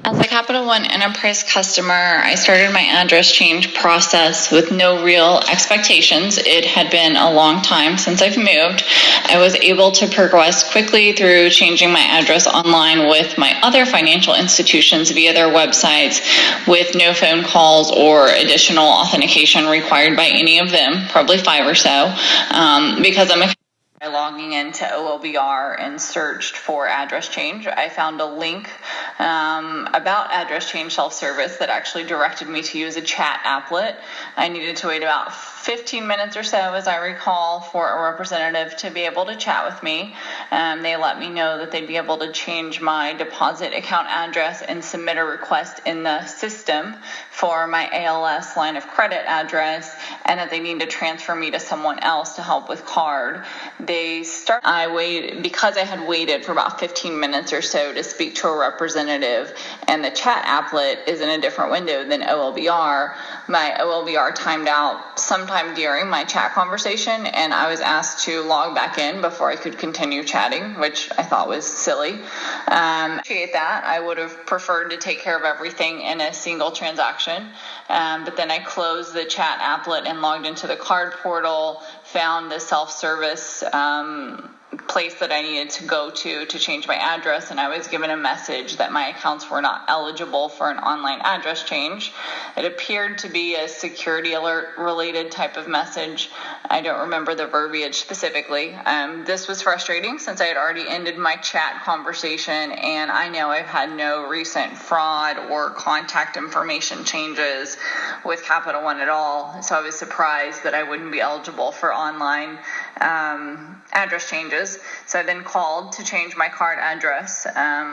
As a Capital One Enterprise customer, I started my address change process with no real expectations. It had been a long time since I've moved. I was able to progress quickly through changing my address online with my other financial institutions via their websites with no phone calls or additional authentication required by any of them, probably 5 or so, because I'm by logging into OLBR and searched for address change. I found a link about address change self-service that actually directed me to use a chat applet. I needed to wait about 15 minutes or so, as I recall, for a representative to be able to chat with me. They let me know that they'd be able to change my deposit account address and submit a request in the system for my ALS line of credit address, and that they need to transfer me to someone else to help with card. I waited because I had waited for about 15 minutes or so to speak to a representative, and the chat applet is in a different window than OLBR. My OLBR timed out sometime during my chat conversation, and I was asked to log back in before I could continue chatting, which I thought was silly. Appreciate that. I would have preferred to take care of everything in a single transaction, but then I closed the chat applet and logged into the card portal, found the self-service place that I needed to go to change my address, and I was given a message that my accounts were not eligible for an online address change. It appeared to be a security alert related type of message. I don't remember the verbiage specifically. This was frustrating since I had already ended my chat conversation, and I know I've had no recent fraud or contact information changes with Capital One at all, so I was surprised that I wouldn't be eligible for online address changes. So I then called to change my card address,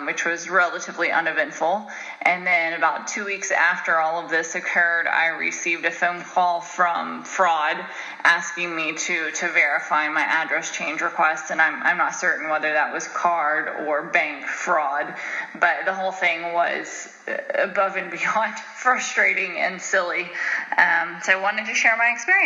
which was relatively uneventful. And then about 2 weeks after all of this occurred, I received a phone call from fraud asking me to verify my address change request. And I'm not certain whether that was card or bank fraud, but the whole thing was above and beyond frustrating and silly. So I wanted to share my experience.